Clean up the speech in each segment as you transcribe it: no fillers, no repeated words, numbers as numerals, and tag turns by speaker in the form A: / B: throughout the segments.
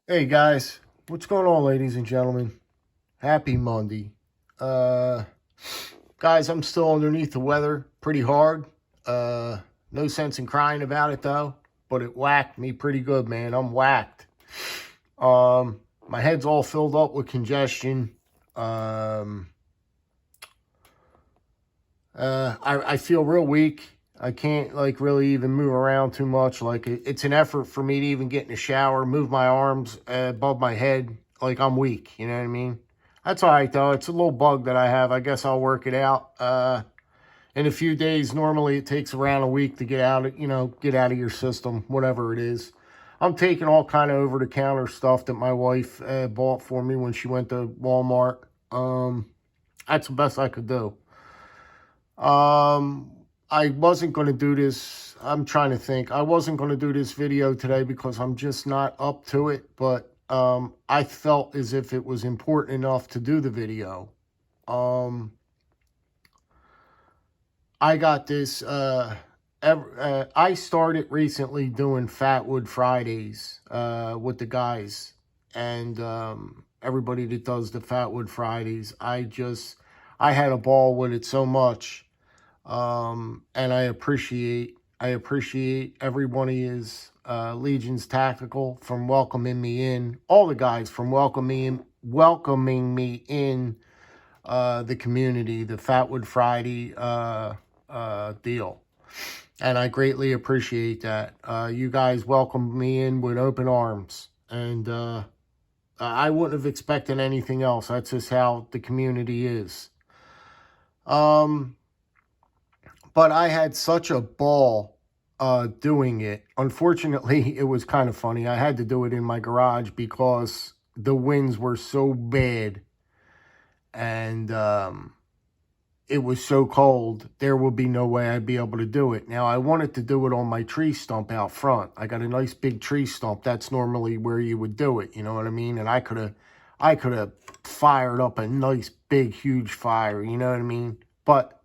A: Hey guys, what's going on, ladies and gentlemen? Happy Monday. Uh, Guys, I'm still underneath the weather pretty hard. Uh, no sense in crying about it though, but it whacked me pretty good, man. I'm whacked. My head's all filled up with congestion. Um, I feel real weak. I can't like really even move around too much. Like it's an effort for me to even get in the shower, move my arms above my head. Like I'm weak. You know what I mean? That's all right though. It's a little bug that I have. I guess I'll work it out. In a few days. Normally it takes around a week to get out of, get out of your system, whatever it is. I'm taking all kind of over the counter stuff that my wife bought for me when she went to Walmart. That's the best I could do. Um, I wasn't going to do this. I'm trying to think. I wasn't going to do this video today because I'm just not up to it. But I felt as if it was important enough to do the video. I got this. I started recently doing Fatwood Fridays with the guys. And everybody that does the Fatwood Fridays. I had a ball with it so much. And I appreciate every one of his Legion's Tactical from welcoming me in, all the guys from welcoming me in the community, the Fatwood Friday deal. And I greatly appreciate that. You guys welcomed me in with open arms, and I wouldn't have expected anything else. That's just how the community is. But I had such a ball doing it. Unfortunately, it was kind of funny. I had to do it in my garage because the winds were so bad and it was so cold. There would be no way I'd be able to do it. Now, I wanted to do it on my tree stump out front. I got a nice big tree stump. That's normally where you would do it. You know what I mean? And I could have fired up a nice big huge fire. You know what I mean? But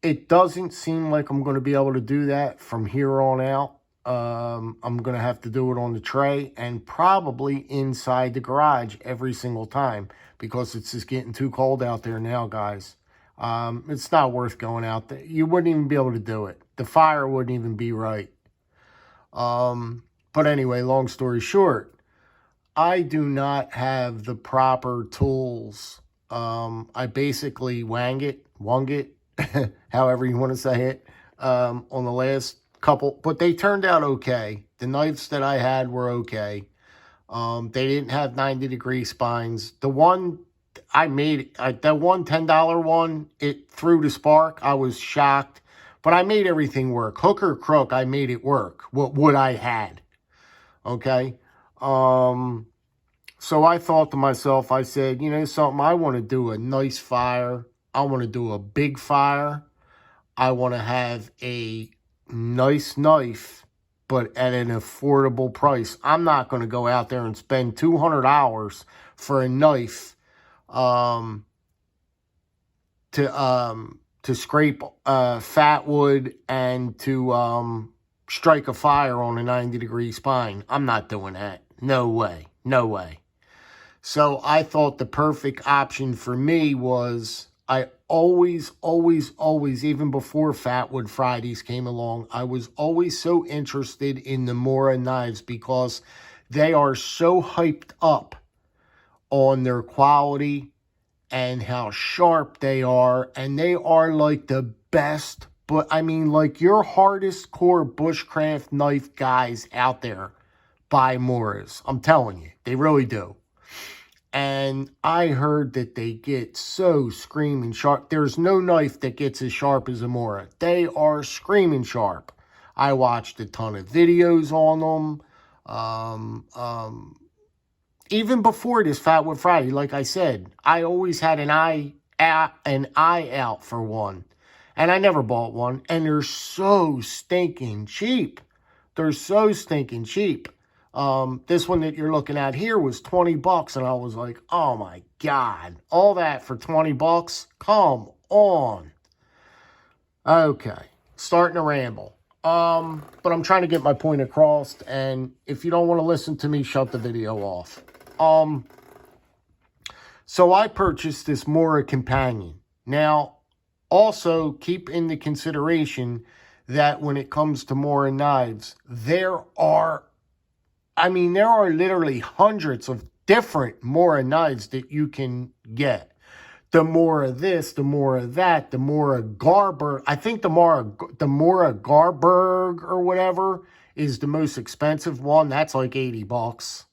A: it doesn't seem like I'm going to be able to do that from here on out. I'm going to have to do it on the tray and probably inside the garage every single time because it's just getting too cold out there now, guys. It's not worth going out there. You wouldn't even be able to do it. The fire wouldn't even be right. But anyway, long story short, I do not have the proper tools. I basically wung it, however you want to say it, on the last couple, but they turned out okay. The knives that I had were okay. They didn't have 90-degree spines. The one I made, that one $10 one, it threw the spark. I was shocked, but I made everything work. Hook or crook, I made it work. What I had, okay? So I thought to myself, I said, you know something, I want to do a nice fire. I want to do a big fire. I want to have a nice knife, but at an affordable price. I'm not going to go out there and spend $200 for a knife to scrape fat wood and to strike a fire on a 90-degree spine. I'm not doing that. No way. No way. So I thought the perfect option for me was I always, even before Fatwood Fridays came along, I was always so interested in the Mora knives because they are so hyped up on their quality and how sharp they are. And they are like the best, but I mean like your hardest core bushcraft knife guys out there buy Moras. I'm telling you, they really do. And I heard that they get so screaming sharp. There's no knife that gets as sharp as a Mora. They are screaming sharp. I watched a ton of videos on them. Even before this Fatwood Friday, like I said, I always had an eye out for one. And I never bought one. And they're so stinking cheap. They're so stinking cheap. This one that you're looking at here was 20 bucks, and I was like, oh my God, all that for 20 bucks? Come on. Okay, starting to ramble. But I'm trying to get my point across, and if you don't want to listen to me, shut the video off. So I purchased this Mora companion. Now, also keep into consideration that when it comes to Mora knives, there are literally hundreds of different Mora knives that you can get. The Mora this, the Mora that, the Mora Garberg. I think the Mora Garberg or whatever is the most expensive one. That's like $80.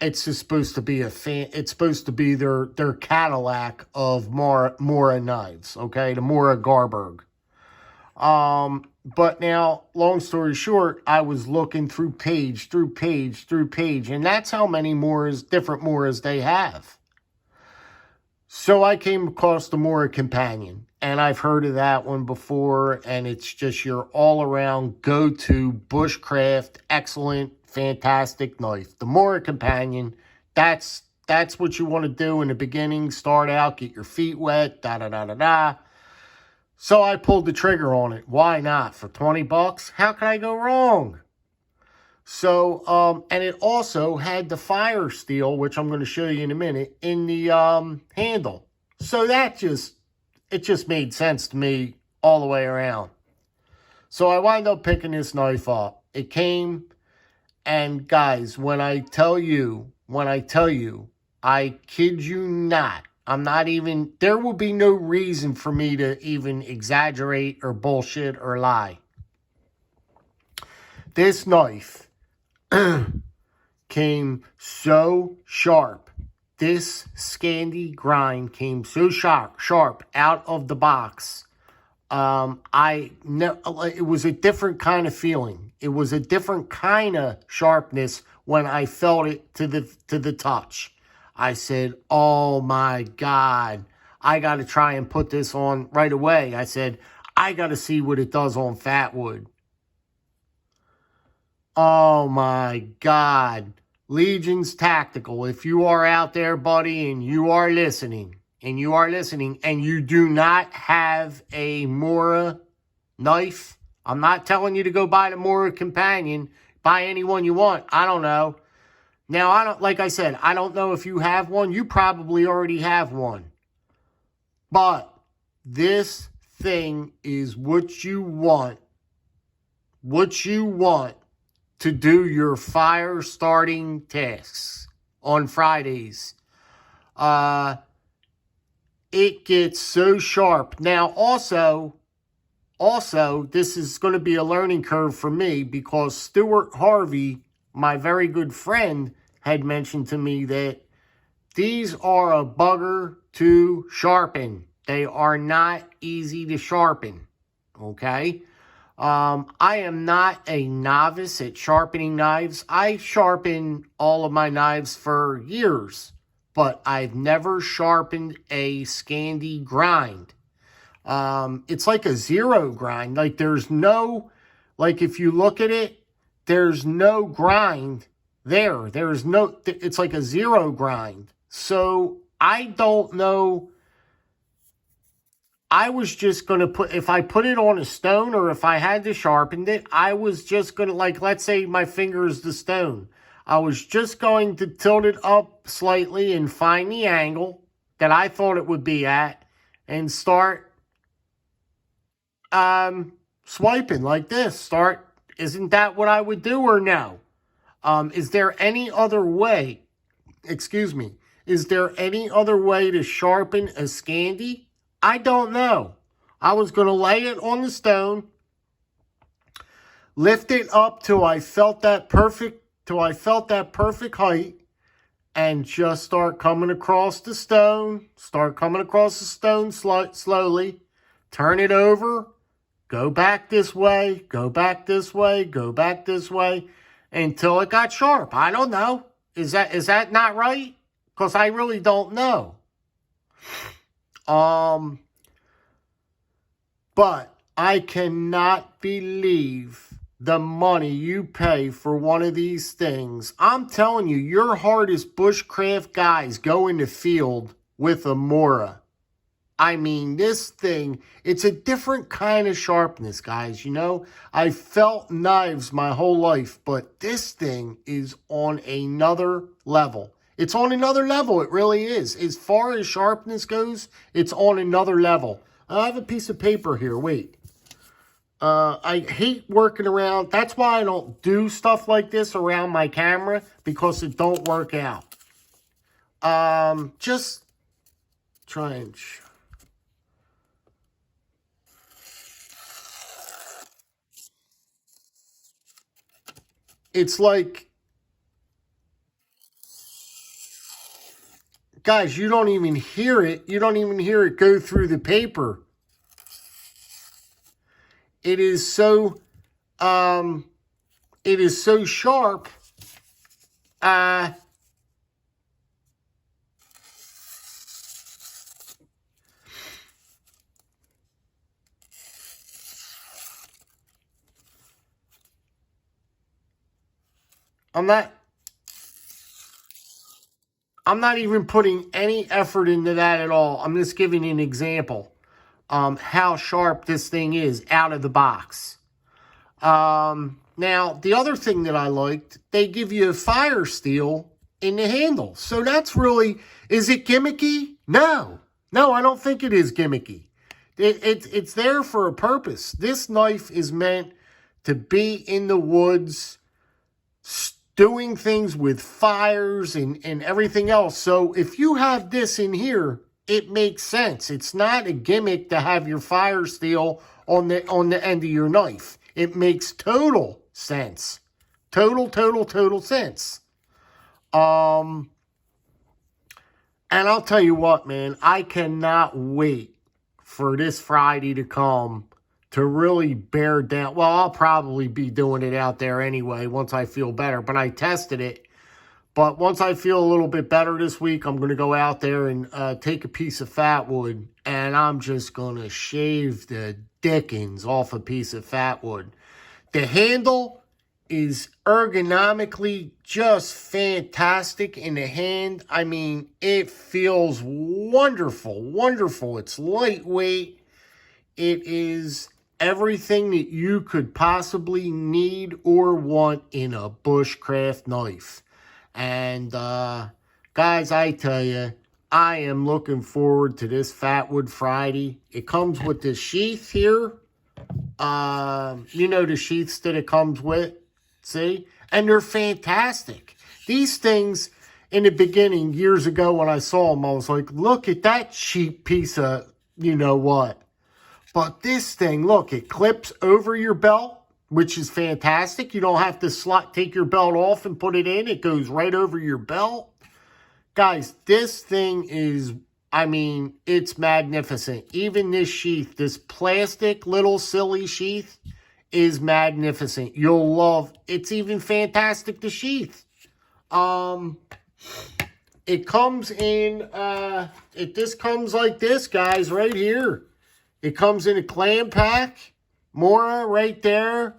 A: It's just supposed to be it's supposed to be their Cadillac of Mora knives. Okay, the Mora Garberg. But now, long story short, I was looking through page, and that's how many different Moras they have. So I came across the Mora Companion, and I've heard of that one before, and it's just your all-around go-to bushcraft, excellent, fantastic knife. The Mora Companion, that's what you want to do in the beginning. Start out, get your feet wet, da-da-da-da-da. So I pulled the trigger on it. Why not? For 20 bucks? How can I go wrong? So, and it also had the fire steel, which I'm going to show you in a minute, in the handle. So it just made sense to me all the way around. So I wound up picking this knife up. It came, and guys, when I tell you, I kid you not, there will be no reason for me to even exaggerate or bullshit or lie. This knife came so sharp. This Scandi grind came so sharp out of the box. It was a different kind of feeling. It was a different kind of sharpness when I felt it to the touch. I said, oh my God, I got to try and put this on right away. I said, I got to see what it does on Fatwood. Oh my God. Legion's Tactical. If you are out there, buddy, and you are listening, and you do not have a Mora knife, I'm not telling you to go buy the Mora Companion. Buy any one you want. I don't know. Now, like I said, I don't know if you have one. You probably already have one. But this thing is what you want. What you want to do your fire starting tasks on Fridays. It gets so sharp. Now, also, this is going to be a learning curve for me because Stuart Harvey, my very good friend, had mentioned to me that these are a bugger to sharpen. They are not easy to sharpen, okay? I am not a novice at sharpening knives. I sharpen all of my knives for years, but I've never sharpened a Scandi grind. It's like a zero grind. Like there's no, like if you look at it, there's no grind there. There's no, it's like a zero grind. So I don't know. I was just going to if I put it on a stone or if I had to sharpen it, I was just going to, like, let's say my finger is the stone. I was just going to tilt it up slightly and find the angle that I thought it would be at and start swiping like this. Isn't that what I would do or no? Is there any other way, is there any other way to sharpen a Scandi? I don't know. I was going to lay it on the stone, lift it up till I felt that perfect height, and just start coming across the stone. Slowly. Turn it over. Go back this way. Go back this way. Go back this way until it got sharp. I don't know. Is that not right? Because I really don't know. But I cannot believe the money you pay for one of these things. I'm telling you, your hardest bushcraft guys go in the field with a Mora. I mean, this thing, it's a different kind of sharpness, guys. You know, I felt knives my whole life, but this thing is on another level. It's on another level. It really is. As far as sharpness goes, it's on another level. I have a piece of paper here. Wait. I hate working around. That's why I don't do stuff like this around my camera, because it don't work out. Just try and... It's like, guys, you don't even hear it. You don't even hear it go through the paper. It is so sharp. I'm not even putting any effort into that at all. I'm just giving you an example. How sharp this thing is out of the box. Now, the other thing that I liked, they give you a fire steel in the handle. So that's really, is it gimmicky? No. No, I don't think it is gimmicky. It's there for a purpose. This knife is meant to be in the woods, doing things with fires and everything else. So if you have this in here, it makes sense. It's not a gimmick to have your fire steel on the end of your knife. It makes total sense. Total sense. And I'll tell you what, man, I cannot wait for this Friday to come to really bear down. Well, I'll probably be doing it out there anyway once I feel better. But I tested it. But once I feel a little bit better this week, I'm going to go out there and take a piece of Fatwood. And I'm just going to shave the dickens off a piece of Fatwood. The handle is ergonomically just fantastic in the hand. I mean, it feels wonderful, wonderful. It's lightweight. It is everything that you could possibly need or want in a bushcraft knife. And, guys, I tell you, I am looking forward to this Fatwood Friday. It comes with this sheath here. You know the sheaths that it comes with. See? And they're fantastic. These things, in the beginning, years ago when I saw them, I was like, look at that cheap piece of you-know-what. But this thing, look, it clips over your belt, which is fantastic. You don't have to take your belt off and put it in. It goes right over your belt. Guys, this thing is, I mean, it's magnificent. Even this sheath, this plastic little silly sheath is magnificent. You'll love, it's even fantastic, the sheath. It comes in, this comes like this, guys, right here. It comes in a clam pack. Mora right there.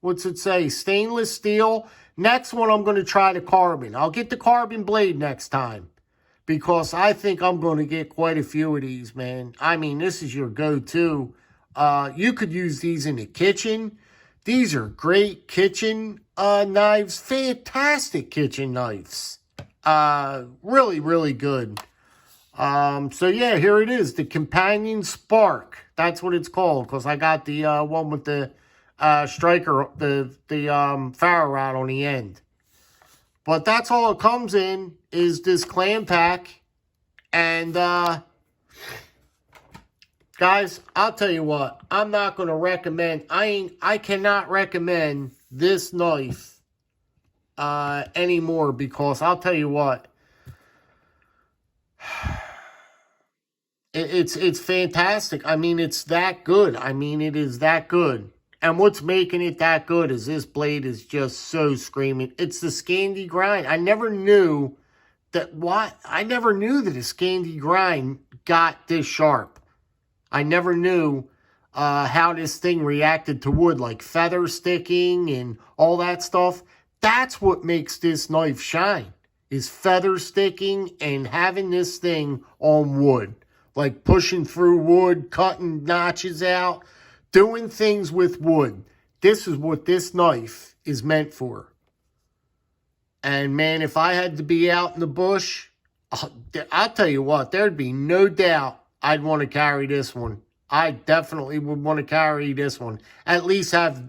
A: What's it say? Stainless steel. Next one, I'm going to try the carbon. I'll get the carbon blade next time, because I think I'm going to get quite a few of these, man. I mean, this is your go-to. You could use these in the kitchen. These are great kitchen knives. Fantastic kitchen knives. Really, really good. So yeah, here it is. The Companion Spark. That's what it's called, because I got the one with the striker, the ferro rod on the end. But that's all it comes in, is this clam pack. And guys, I'll tell you what, I'm not going to recommend, I cannot recommend this knife anymore, because I'll tell you what, it's fantastic. I mean, it's that good. I mean, it is that good. And what's making it that good is this blade is just so screaming. It's the Scandi grind. I never knew that a Scandi grind got this sharp. I never knew how this thing reacted to wood, like feather sticking and all that stuff. That's what makes this knife shine. is feather sticking and having this thing on wood. Like pushing through wood, cutting notches out, doing things with wood. This is what this knife is meant for. And man, if I had to be out in the bush, I'll tell you what, there'd be no doubt I'd want to carry this one. I definitely would want to carry this one. At least have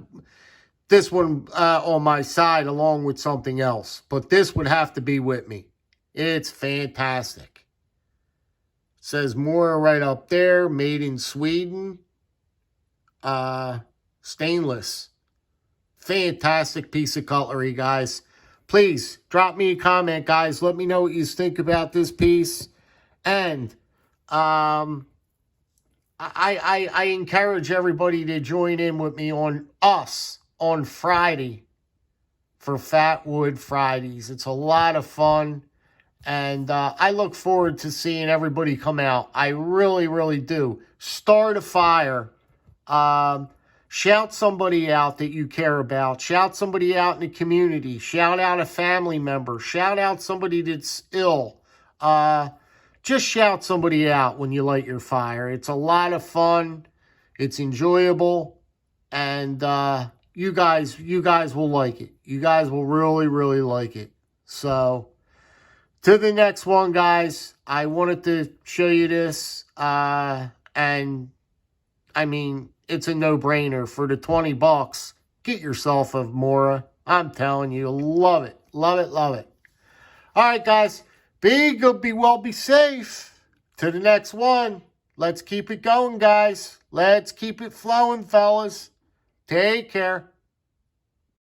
A: this one on my side along with something else. But this would have to be with me. It's fantastic. It says Mora right up there, made in Sweden. Stainless. Fantastic piece of cutlery, guys. Please drop me a comment, guys. Let me know what you think about this piece. And I encourage everybody to join in with me on Friday for Fatwood Fridays. It's a lot of fun. And I look forward to seeing everybody come out. I really, really do. Start a fire. Shout somebody out that you care about. Shout somebody out in the community. Shout out a family member. Shout out somebody that's ill. Just shout somebody out when you light your fire. It's a lot of fun. It's enjoyable. And you guys will like it. You guys will really, really like it. So, to the next one, guys. I wanted to show you this. And, I mean, it's a no-brainer. For the 20 bucks, get yourself a Mora. I'm telling you, love it. Love it, love it. All right, guys. Be good, be well, be safe. To the next one. Let's keep it going, guys. Let's keep it flowing, fellas. Take care.